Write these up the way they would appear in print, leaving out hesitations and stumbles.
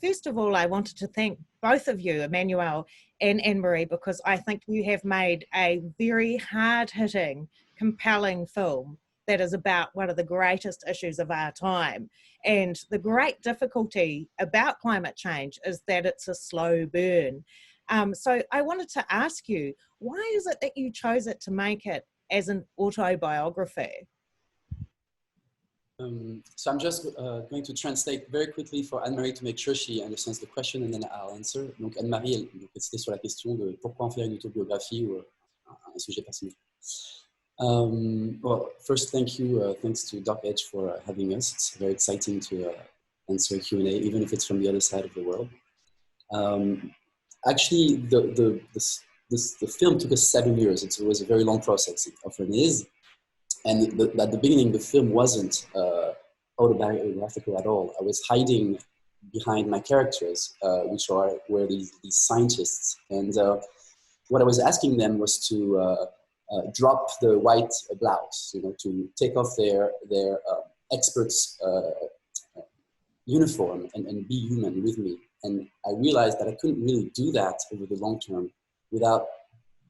first of all, I wanted to thank both of you, Emmanuel and Anne-Marie, because I think you have made a very hard-hitting, compelling film that is about one of the greatest issues of our time. And the great difficulty about climate change is that it's a slow burn. So I wanted to ask you, why is it that you chose it to make it as an autobiography? So I'm just going to translate very quickly for Anne-Marie to make sure she understands the question, and then I'll answer. Donc Anne-Marie, c'était sur la question de pourquoi en faire une autobiographie ou un sujet personnel. Well, first, thanks to Doc Edge for having us. It's very exciting to answer a Q&A, even if it's from the other side of the world. Actually, the film took us 7 years. It was a very long process. It often is. And at the beginning, the film wasn't autobiographical at all. I was hiding behind my characters, which were these scientists. And what I was asking them was to drop the white blouse, to take off their experts' uniform and be human with me. And I realized that I couldn't really do that over the long term without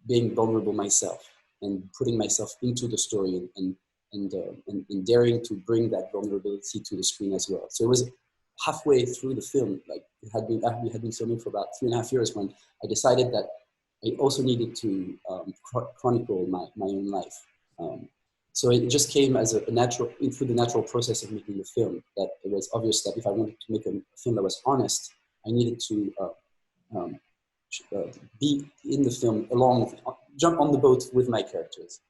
being vulnerable myself and putting myself into the story and daring to bring that vulnerability to the screen as well. So it was halfway through the film, like we had been filming for about 3.5 years, when I decided that I also needed to chronicle my own life. So it just came as through the natural process of making the film, that it was obvious that if I wanted to make a film that was honest, I needed to be in the film jump on the boat with my characters.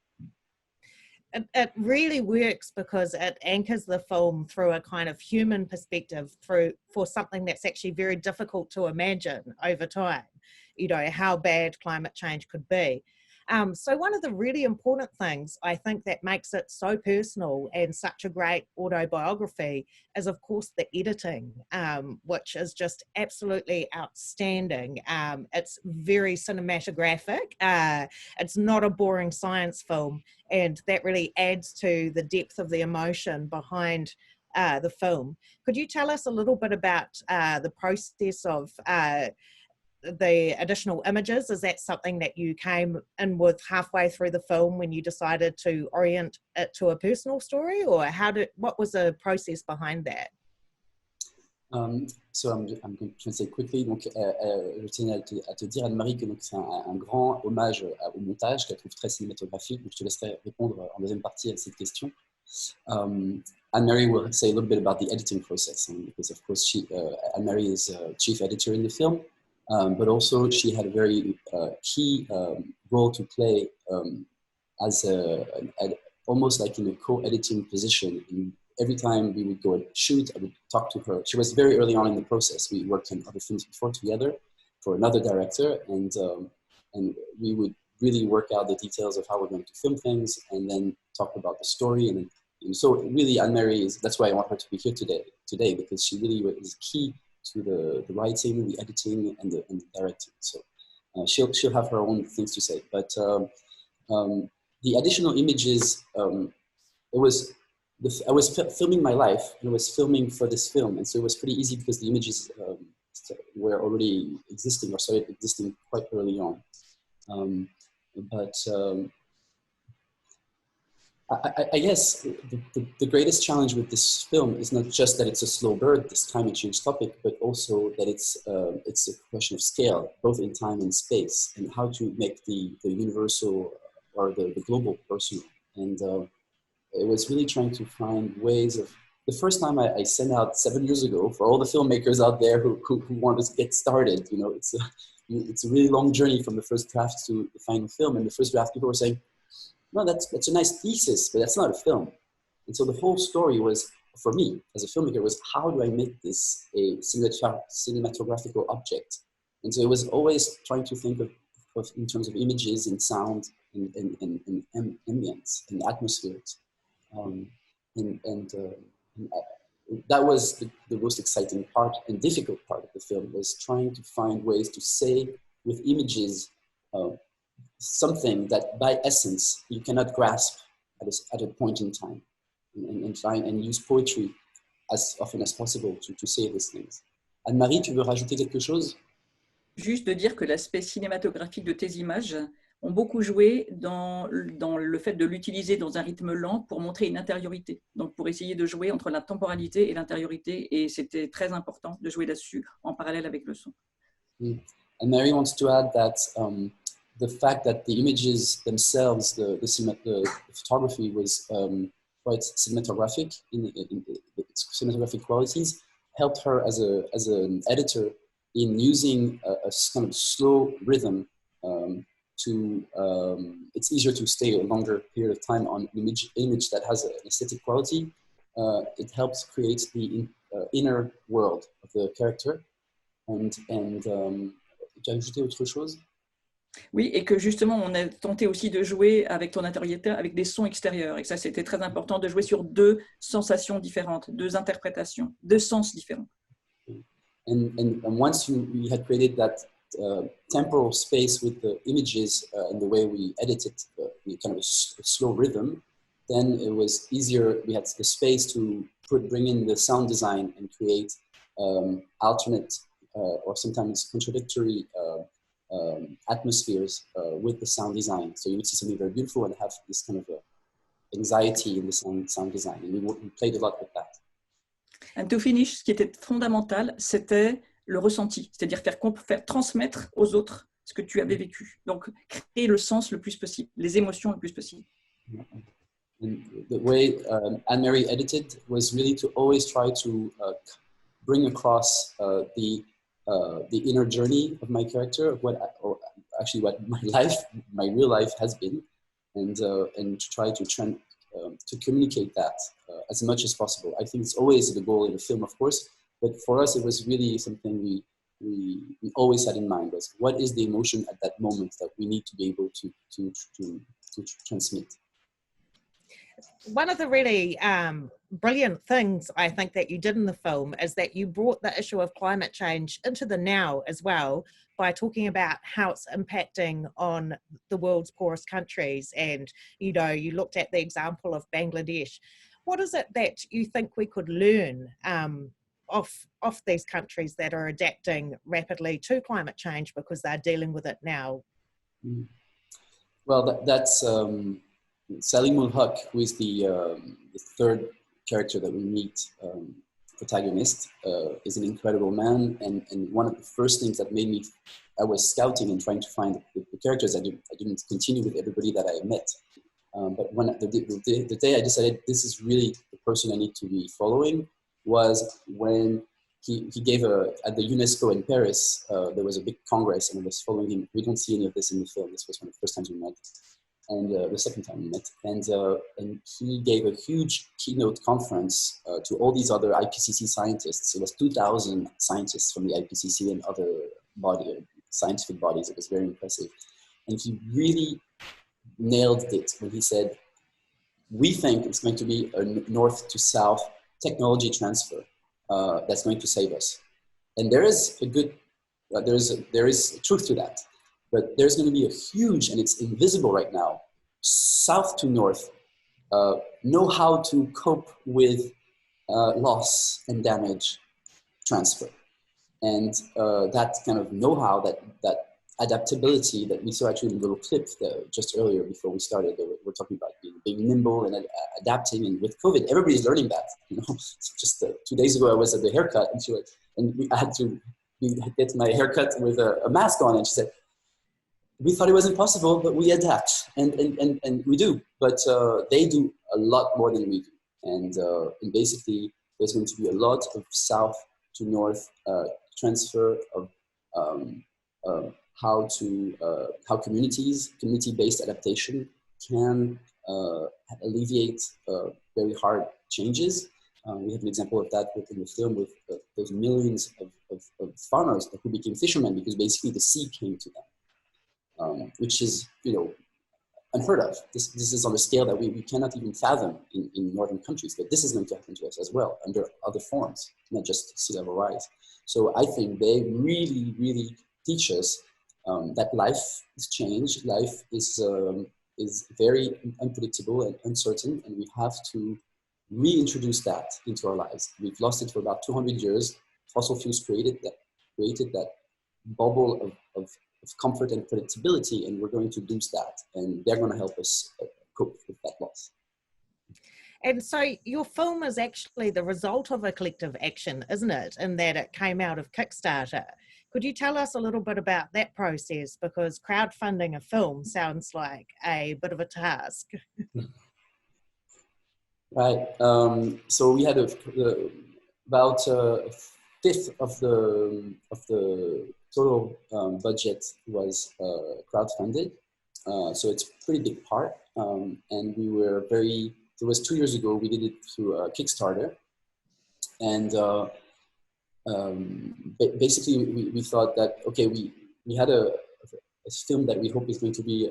It really works because it anchors the film through a kind of human perspective for something that's actually very difficult to imagine over time, how bad climate change could be. So one of the really important things I think that makes it so personal and such a great autobiography is, of course, the editing, which is just absolutely outstanding. It's very cinematographic. It's not a boring science film, and that really adds to the depth of the emotion behind the film. Could you tell us a little bit about the process of the additional images? Is that something that you came in with halfway through the film when you decided to orient it to a personal story, or what was the process behind that? So I'm going to translate quickly. Donc, je tiens à te dire, Anne-Marie, que c'est un grand hommage au montage qu'elle trouve très cinématographique. Donc, je te laisserai répondre en deuxième partie à cette question. Anne-Marie will say a little bit about the editing process, because of course Anne-Marie is chief editor in the film. But also she had a very key role to play as almost like in a co-editing position. And every time we would go and shoot, I would talk to her. She was very early on in the process. We worked on other films before together for another director, and we would really work out the details of how we're going to film things, and then talk about the story. And so really, Anne-Marie that's why I want her to be here today, because she really is key to the writing, the editing, and the directing. So she'll have her own things to say. But the additional images, I was filming my life, and I was filming for this film, and so it was pretty easy because the images were already existing or started existing quite early on. I guess the greatest challenge with this film is not just that it's a slow burn, this climate change topic, but also that it's a question of scale, both in time and space, and how to make the universal or the global personal. And it was really trying to find ways of. The first time I sent out 7 years ago, for all the filmmakers out there who want to get started, it's a really long journey from the first draft to the final film. And the first draft, people were saying, no, that's a nice thesis, but that's not a film. And so the whole story was, for me as a filmmaker, was how do I make this a cinematographical object? And so it was always trying to think of in terms of images and sound and ambience and atmospheres. That was the most exciting part and difficult part of the film, was trying to find ways to say with images something that by essence you cannot grasp at a point in time, and try and use poetry as often as possible to say these things. Anne-Marie, tu veux rajouter quelque chose? Juste de dire que l'aspect cinématographique de tes images ont beaucoup joué dans le fait de l'utiliser dans un rythme lent pour montrer une intériorité. Donc, pour essayer de jouer entre la temporalité et l'intériorité. Et c'était très important de jouer là-dessus en parallèle avec le son. Mm. And Mary wants to add that the fact that the images themselves, the photography was quite cinematographic in its cinematographic qualities, helped her as an editor in using a kind of slow rhythm it's easier to stay a longer period of time on an image that has an aesthetic quality. It helps create the inner world of the character. Tu as ajouté autre chose? Oui, et que justement, on a tenté aussi de jouer avec ton intériorité, avec des sons extérieurs. Et ça, c'était très important de jouer sur deux sensations différentes, deux interprétations, deux sens différents. And once we had created that temporal space with the images and the way we edited kind of a slow rhythm, then it was easier. We had the space to bring in the sound design and create alternate or sometimes contradictory atmospheres with the sound design. So you would see something very beautiful and have this kind of anxiety in the sound design. And we played a lot with that. And to finish, ce qui était fondamental, c'était le ressenti, c'est-à-dire faire transmettre aux autres ce que tu avais vécu. Donc, créer le sens le plus possible, les émotions le plus possible. And the way Anne-Marie edited was really to always try to bring across the inner journey of my character, of what my real life has been, and to try to communicate that as much as possible. I think it's always the goal in a film, of course, but for us, it was really something we always had in mind, was what is the emotion at that moment that we need to be able to transmit. One of the really brilliant things I think that you did in the film is that you brought the issue of climate change into the now as well, by talking about how it's impacting on the world's poorest countries. And, you know, you looked at the example of Bangladesh. What is it that you think we could learn of these countries that are adapting rapidly to climate change because they're dealing with it now? Well, that's Salim ul Haq, who is the third character that we meet, protagonist, is an incredible man. And one of the first things that made me, I was scouting and trying to find the characters. I didn't continue with everybody that I met. But when the day I decided this is really the person I need to be following was when he gave at the UNESCO in Paris, there was a big congress and I was following him. We don't see any of this in the film. This was one of the first times we met. And the second time we met, and he gave a huge keynote conference to all these other IPCC scientists. It was 2,000 scientists from the IPCC and other scientific bodies. It was very impressive. And he really nailed it when he said, we think it's going to be a north to south technology transfer that's going to save us. And there is there is truth to that. But there's going to be a huge, and it's invisible right now, south to north, know how to cope with loss and damage transfer. And that kind of know-how, that adaptability that we saw actually in the little clip just earlier before we started, we're talking about being nimble and adapting. And with COVID, everybody's learning that. You know, just 2 days ago, I was at the haircut, and I had to get my haircut with a mask on, and she said, we thought it was impossible, but we adapt, and we do. But they do a lot more than we do. And basically, there's going to be a lot of south to north transfer of how community-based adaptation can alleviate very hard changes. We have an example of that within the film with those millions of farmers who became fishermen because basically the sea came to them. Which is, unheard of. This is on a scale that we cannot even fathom in northern countries, but this is going to happen to us as well under other forms, not just sea level rise. So I think they really, really teach us that life is changed, life is very unpredictable and uncertain, and we have to reintroduce that into our lives. We've lost it for about 200 years, fossil fuels created that bubble of comfort and predictability, and we're going to lose that, and they're going to help us cope with that loss. And so your film is actually the result of a collective action, isn't it? In that it came out of Kickstarter. Could you tell us a little bit about that process? Because crowdfunding a film sounds like a bit of a task. Right. So we had about a fifth of the total budget was crowdfunded. So it's a pretty big part. And we were it was 2 years ago, we did it through Kickstarter. And basically we thought that, okay, we had a film that we hope is going to be,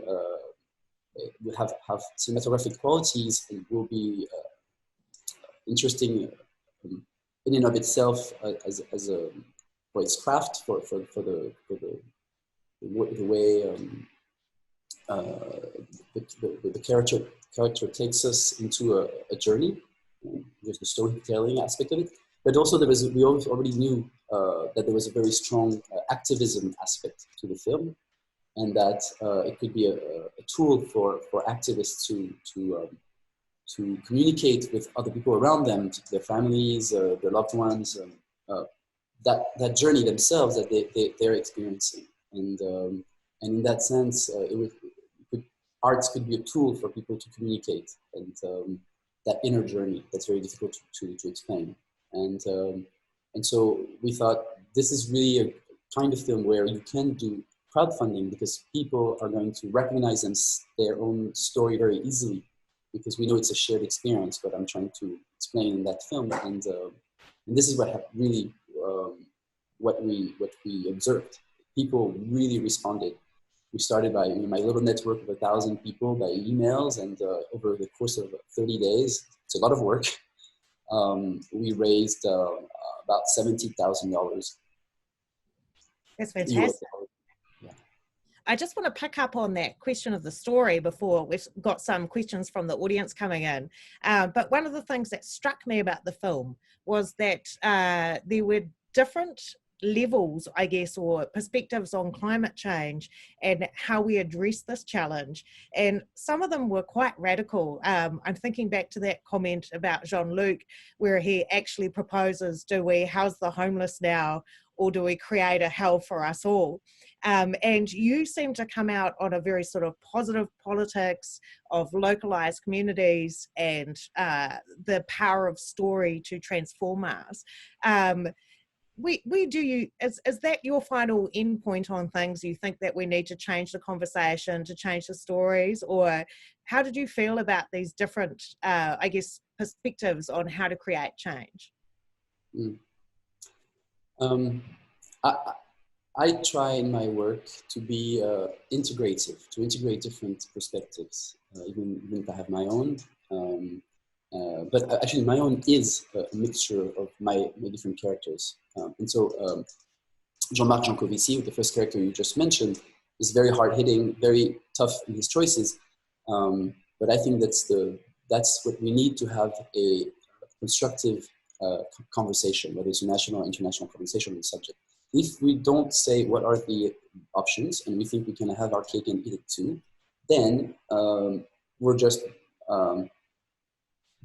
will have cinematographic qualities and will be interesting in and of itself as a for its craft, for the way the character takes us into a journey. There's the storytelling aspect of it, but also we already knew that there was a very strong activism aspect to the film, and that it could be a tool for activists to communicate with other people around them, their families, their loved ones, that journey themselves that they're experiencing. And in that sense, arts could be a tool for people to communicate, and that inner journey that's very difficult to explain. And so we thought this is really a kind of film where you can do crowdfunding because people are going to recognize their own story very easily, because we know it's a shared experience, what I'm trying to explain in that film. And this is what really what we observed. People really responded. We started by my little network of 1,000 people by emails, and over the course of 30 days, it's a lot of work. We raised about $70,000. That's fantastic. Yeah. I just want to pick up on that question of the story before we've got some questions from the audience coming in. But one of the things that struck me about the film was that there were different levels, I guess, or perspectives on climate change and how we address this challenge. And some of them were quite radical. I'm thinking back to that comment about Jean-Luc, where he actually proposes, do we house the homeless now, or do we create a hell for us all? And you seem to come out on a very sort of positive politics of localized communities and the power of story to transform us. Is that your final endpoint on things? You think that we need to change the conversation, to change the stories, or how did you feel about these different, I guess, perspectives on how to create change? I try in my work to be integrative, to integrate different perspectives, even if I have my own. But actually, my own is a mixture of my different characters. And so Jean-Marc Jancovici, the first character you just mentioned, is very hard-hitting, very tough in his choices. But I think that's what we need to have a constructive conversation, whether it's a national or international conversation on the subject. If we don't say what are the options and we think we can have our cake and eat it too, then we're just, so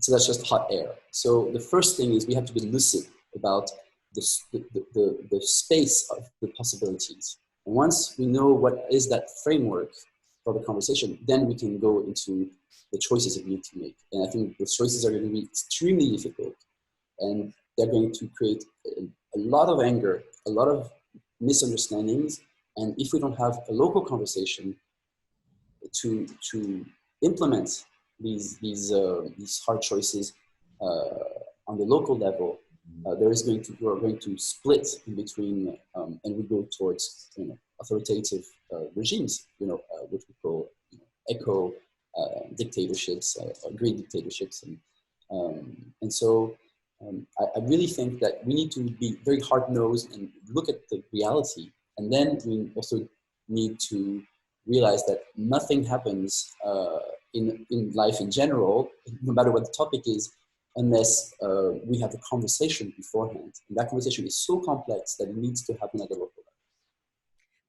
that's just hot air. So the first thing is we have to be lucid about the space of the possibilities. And once we know what is that framework for the conversation, then we can go into the choices that we need to make. And I think the choices are going to be extremely difficult, and they're going to create a lot of anger, a lot of misunderstandings. And if we don't have a local conversation to implement these hard choices on the local level, we're going to split in between, and we go towards authoritative regimes, which we call eco dictatorships, green dictatorships, and so. I really think that we need to be very hard-nosed and look at the reality. And then we also need to realize that nothing happens in life in general, no matter what the topic is, unless we have a conversation beforehand. And that conversation is so complex that it needs to happen at a local level.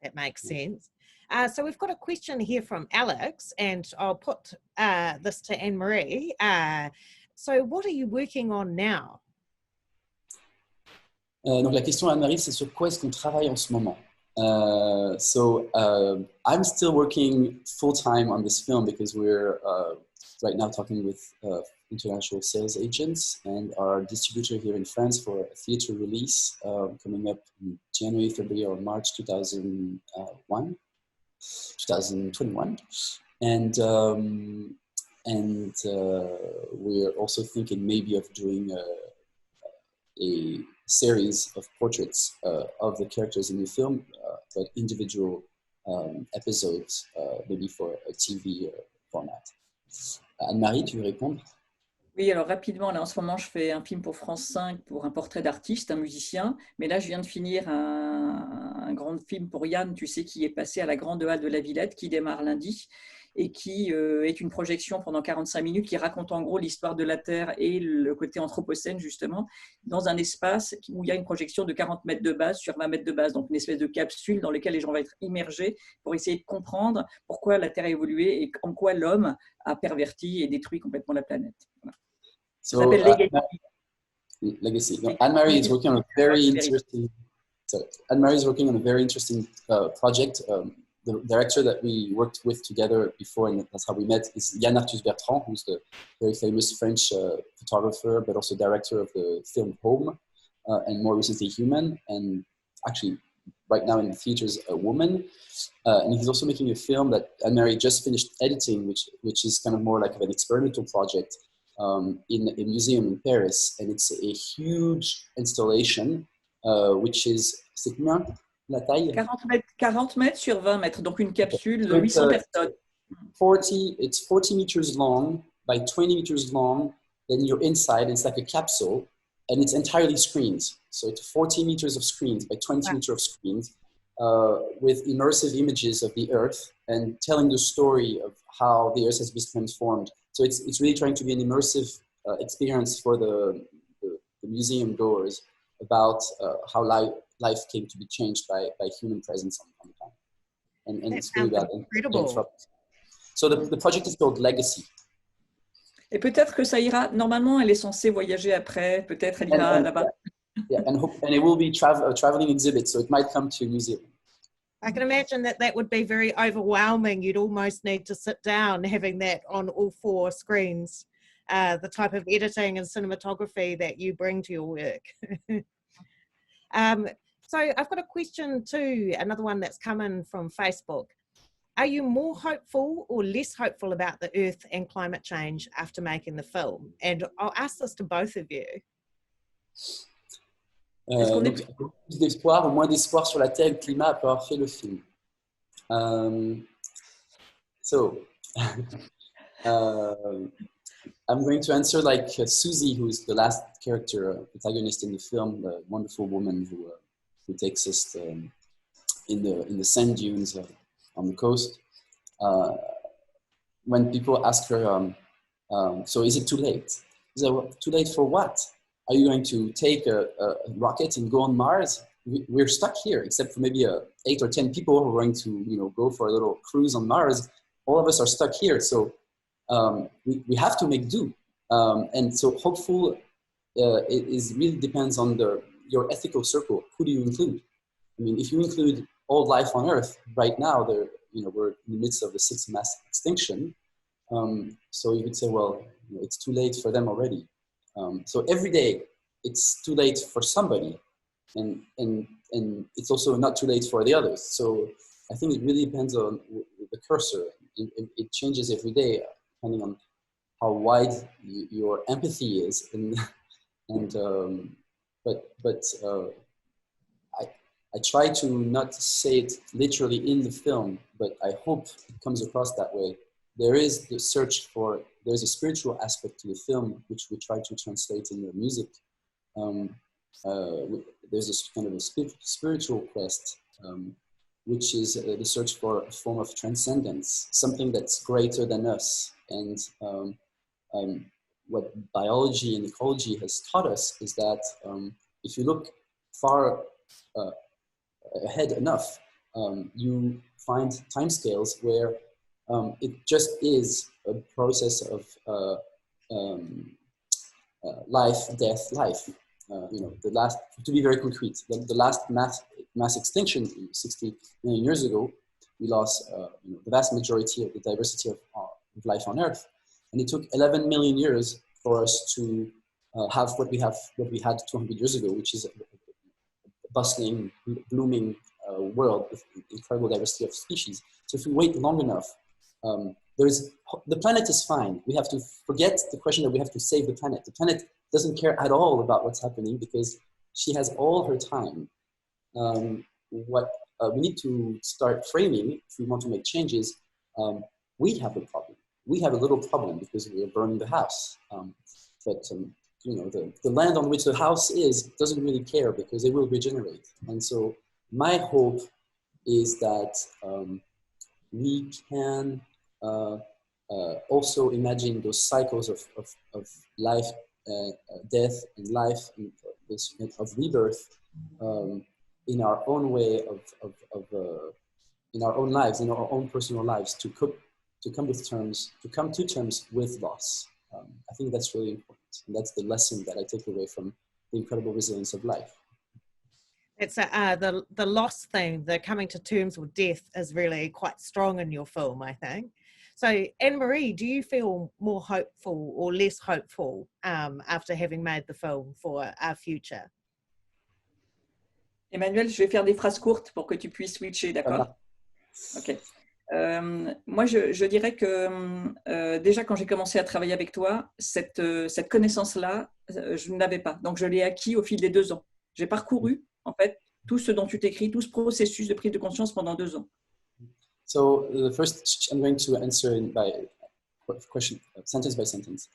That makes sense. So we've got a question here from Alex, and I'll put this to Anne-Marie. So what are you working on now? Donc la question Anne-Marie, c'est sur quoi est-ce qu'on travaille en ce moment? I'm still working full-time on this film because we're right now talking with international sales agents and our distributor here in France for a theater release coming up in January, February, or March 2021. And we're also thinking maybe of doing a series of portraits of the characters in the film, but individual episodes, maybe for a TV format. Anne-Marie, tu veux répondre? Oui, alors rapidement, là en ce moment, je fais un film pour France 5 pour un portrait d'artiste, un musicien. Mais là, je viens de finir un grand film pour Yann, tu sais, qui est passé à la Grande Halle de la Villette, qui démarre lundi et qui est une projection pendant 45 minutes qui raconte en gros l'histoire de la Terre et le côté anthropocène, justement, dans un espace où il y a une projection de 40 mètres de base sur 20 mètres de base, donc une espèce de capsule dans laquelle les gens vont être immergés pour essayer de comprendre pourquoi la Terre a évolué et en quoi l'homme a perverti et détruit complètement la planète. Voilà. Ça s'appelle Legacy. No, Anne-Marie is working on a very interesting. So Anne-Marie is working on a very interesting project. The director that we worked with together before, and that's how we met, is Yann Arthus Bertrand, who's the very famous French photographer, but also director of the film Home, and more recently Human, and actually right now in the theaters, A Woman. And he's also making a film that Anne-Marie just finished editing, which is kind of more like an experimental project in a museum in Paris. And it's a huge installation, which is, c'est combien la taille? 40 mètres sur 20 mètres, donc une capsule de 800 personnes. It's 40 meters long by 20 meters long. Then you're inside, it's like a capsule, and it's entirely screens. So it's 40 meters of screens by 20 meters of screens with immersive images of the Earth and telling the story of how the Earth has been transformed. So it's really trying to be an immersive experience for the museum goers about how life came to be changed by human presence on the planet. And it's really incredible. So the project is called Legacy. Et peut-être que ça ira. Normalement, elle est censée voyager après. Peut-être elle ira là-bas. Yeah, and it will be a traveling exhibit, so it might come to New Zealand. I can imagine that would be very overwhelming. You'd almost need to sit down having that on all 4 screens, the type of editing and cinematography that you bring to your work. So I've got a question too, another one that's come in from Facebook. Are you more hopeful or less hopeful about the Earth and climate change after making the film? And I'll ask this to both of you. Donc, plus d'espoir ou moins d'espoir sur la Terre et le climat après avoir fait le film. I'm going to answer like Susie, who's the last character, protagonist in the film, the wonderful woman who takes us in the sand dunes on the coast. When people ask her, so is it too late? Is it too late for what? Are you going to take a rocket and go on Mars? We're stuck here, except for maybe 8 or 10 people who are going to go for a little cruise on Mars. All of us are stuck here, so we have to make do. And so hopeful, it really depends on your ethical circle. Who do you include? I mean, if you include all life on Earth right now, we're in the midst of the 6th mass extinction. So you could say, well, it's too late for them already. So every day it's too late for somebody, and it's also not too late for the others. So I think it really depends on the cursor. It changes every day depending on how wide your empathy is, but I try to not say it literally in the film, but I hope it comes across that way. There's a spiritual aspect to the film, which we try to translate in the music. There's this kind of a spiritual quest, which is the search for a form of transcendence, something that's greater than us. And what biology and ecology has taught us is that if you look far ahead enough, you find timescales where it just is a process of life, death, life. To be very concrete, the last mass extinction 60 million years ago, we lost the vast majority of the diversity of life on Earth, and it took 11 million years for us to have what we had 200 years ago, which is a bustling, blooming world with incredible diversity of species. So if we wait long enough, the planet is fine. We have to forget the question that we have to save the planet. The planet doesn't care at all about what's happening because she has all her time. What we need to start framing if we want to make changes, we have a problem. We have a little problem because we are burning the house. The land on which the house is doesn't really care because it will regenerate. And so my hope is that we can also imagine those cycles of life, death, and life, and of rebirth in our own way in our own lives, in our own personal lives, to come to terms with loss. I think that's really important. And that's the lesson that I take away from the incredible resilience of life. It's the loss thing, the coming to terms with death is really quite strong in your film, I think. So Anne-Marie, do you feel more hopeful or less hopeful after having made the film for our future? Emmanuel, je vais faire des phrases courtes pour que tu puisses switcher, d'accord? Ok. Moi, je dirais que déjà, quand j'ai commencé à travailler avec toi, cette connaissance-là, je ne l'avais pas. Donc, je l'ai acquis au fil des 2 ans. J'ai parcouru, en fait, tout ce dont tu t'écris, tout ce processus de prise de conscience pendant 2 ans. So, first, I'm going to answer by question, sentence by sentence.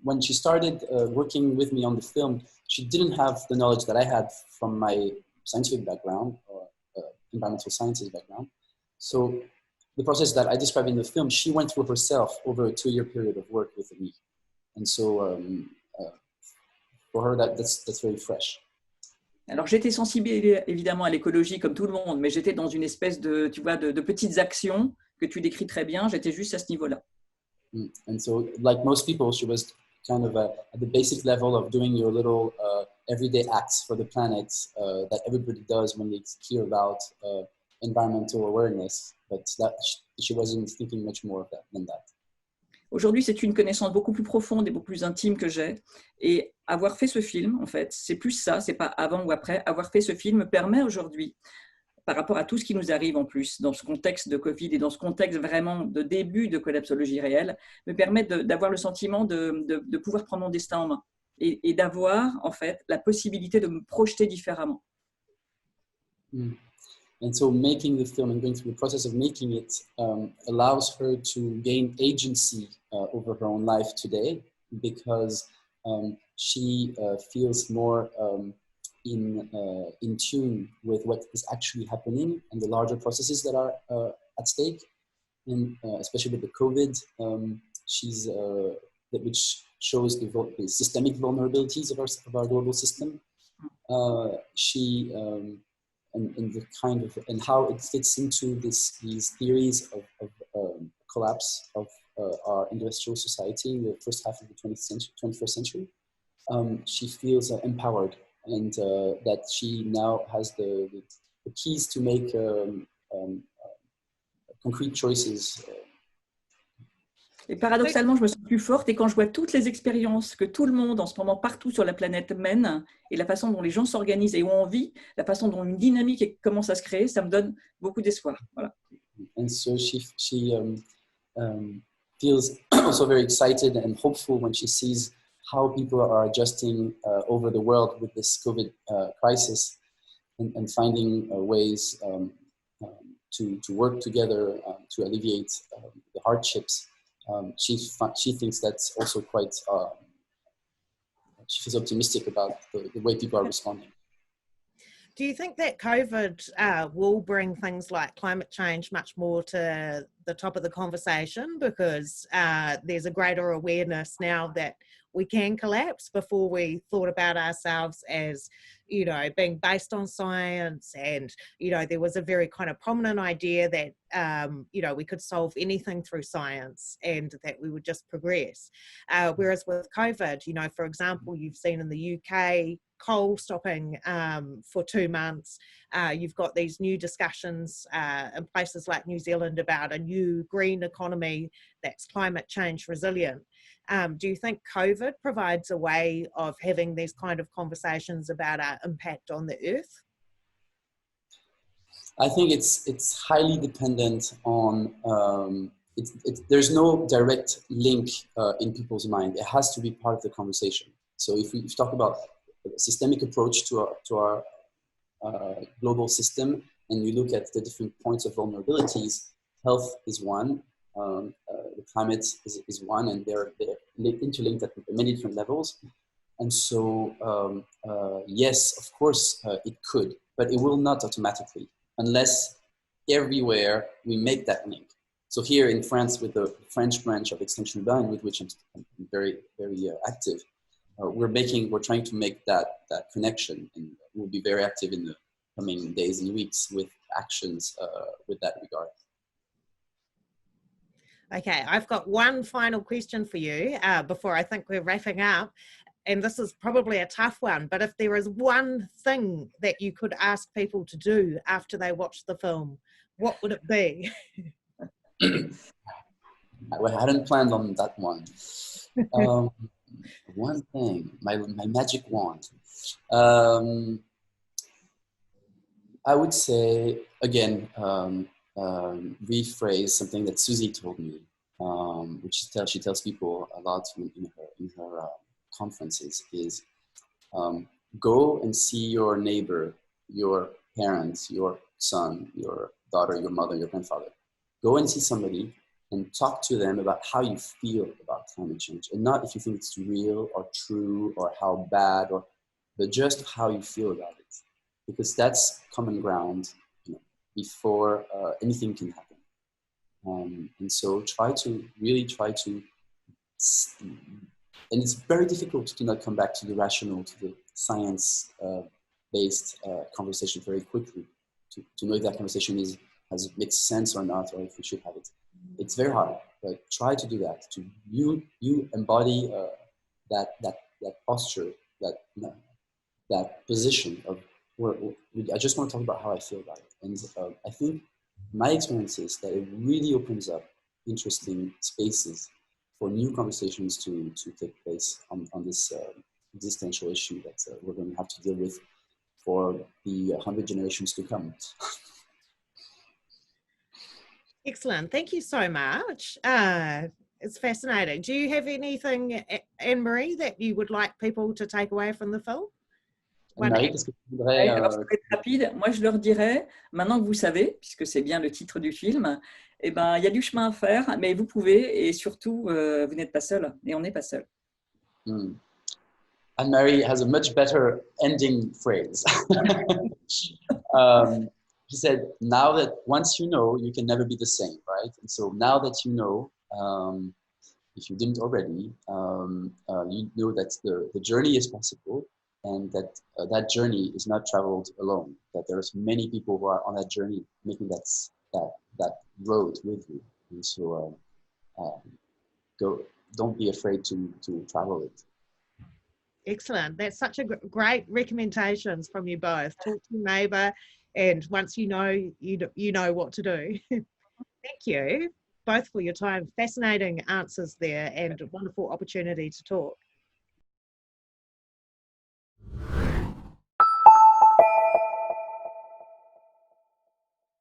When she started working with me on the film, she didn't have the knowledge that I had from my scientific background or environmental sciences background. So, the process that I describe in the film, she went through herself over a 2-year period of work with me. And so for her, that's very fresh. Alors, j'étais sensible évidemment à l'écologie comme tout le monde, mais j'étais dans une espèce de, tu vois, de petites actions que tu décris très bien. J'étais juste à ce niveau-là. And so, like most people, she was kind of at the basic level of doing your little everyday acts for the planet that everybody does when they hear about environmental awareness, but she wasn't thinking much more of that than that. Aujourd'hui, c'est une connaissance beaucoup plus profonde et beaucoup plus intime que j'ai. Et avoir fait ce film, en fait, c'est plus ça, c'est pas avant ou après. Avoir fait ce film me permet aujourd'hui, par rapport à tout ce qui nous arrive en plus, dans ce contexte de Covid et dans ce contexte vraiment de début de collapsologie réelle, me permet d'avoir le sentiment de pouvoir prendre mon destin en main et d'avoir, en fait, la possibilité de me projeter différemment. And so making the film and going through the process of making it allows her to gain agency over her own life today, because she feels more in tune with what is actually happening and the larger processes that are at stake. And especially with the COVID, which shows the systemic vulnerabilities of our global system. And the kind of and how it fits into these theories of collapse of our industrial society in the first half of the 21st century. She feels empowered, and that she now has the keys to make concrete choices. Et paradoxalement, je me sens plus forte, et quand je vois toutes les expériences que tout le monde en ce moment partout sur la planète mène, et la façon dont les gens s'organisent et où on vit, la façon dont une dynamique commence à se créer, ça me donne beaucoup d'espoir. Voilà. And so she feels also very excited and hopeful when she sees how people are adjusting over the world with this COVID crisis, and finding ways to work together to alleviate the hardships. She thinks that's also quite, she feels optimistic about the way people are responding. Do you think that COVID will bring things like climate change much more to the top of the conversation, because there's a greater awareness now that we can collapse before we thought about ourselves as, you know, being based on science. And, you know, there was a very kind of prominent idea that, you know, we could solve anything through science and that we would just progress. Whereas with COVID, you know, for example, you've seen in the UK, coal stopping for 2 months. You've got these new discussions in places like New Zealand about a new green economy that's climate change resilient. Do you think COVID provides a way of having these kind of conversations about our impact on the earth? I think it's highly dependent on, there's no direct link in people's mind. It has to be part of the conversation. So if we talk about a systemic approach to our global system, and we look at the different points of vulnerabilities, health is one, the climate is one, and they're interlinked at many different levels. And so, yes, of course, it could, but it will not automatically, unless everywhere we make that link. So here in France, with the French branch of Extinction Rebellion, with which I'm very, very active, we're trying to make that connection, and we'll be very active in the coming days and weeks with actions with that regard. Okay, I've got one final question for you before I think we're wrapping up. And this is probably a tough one, but if there is one thing that you could ask people to do after they watch the film, what would it be? I hadn't planned on that one. One thing, my magic wand. I would say, again, rephrase something that Susie told me, which she tells people a lot in her conferences, is go and see your neighbor, your parents, your son, your daughter, your mother, your grandfather. Go and see somebody and talk to them about how you feel about climate change, and not if you think it's real or true or how bad, but just how you feel about it, because that's common ground, you know, before anything can happen. And so really try to, and it's very difficult to not come back to the rational, to the science-based conversation very quickly, to know if that conversation makes sense or not, or if we should have it. It's very hard, but try to do that. To you embody that posture, that position of where I just want to talk about how I feel about it. And I think my experience is that it really opens up interesting spaces for new conversations to take place on this existential issue that we're going to have to deal with for the 100 generations to come. Excellent. Thank you so much. It's fascinating. Do you have anything, Anne-Marie, that you would like people to take away from the film? Anne-Marie, qu'est-ce que tu voudrais, alors, ça va être rapide. Moi, je leur dirais, maintenant que vous savez, puisque c'est bien le titre du film, eh ben, il y a du chemin à faire, mais vous pouvez, et surtout, vous n'êtes pas seul, et on n'est pas seul. Anne-Marie has a much better ending phrase. She said, now that once you know, you can never be the same, right? And so now that you know, if you didn't already, you know that the journey is possible, and that that journey is not traveled alone, that there's many people who are on that journey making that road with you. And so don't be afraid to travel it. Excellent. That's such a great recommendations from you both. Talk to your neighbour, and once you know, you know what to do. Thank you both for your time. Fascinating answers there, and a wonderful opportunity to talk.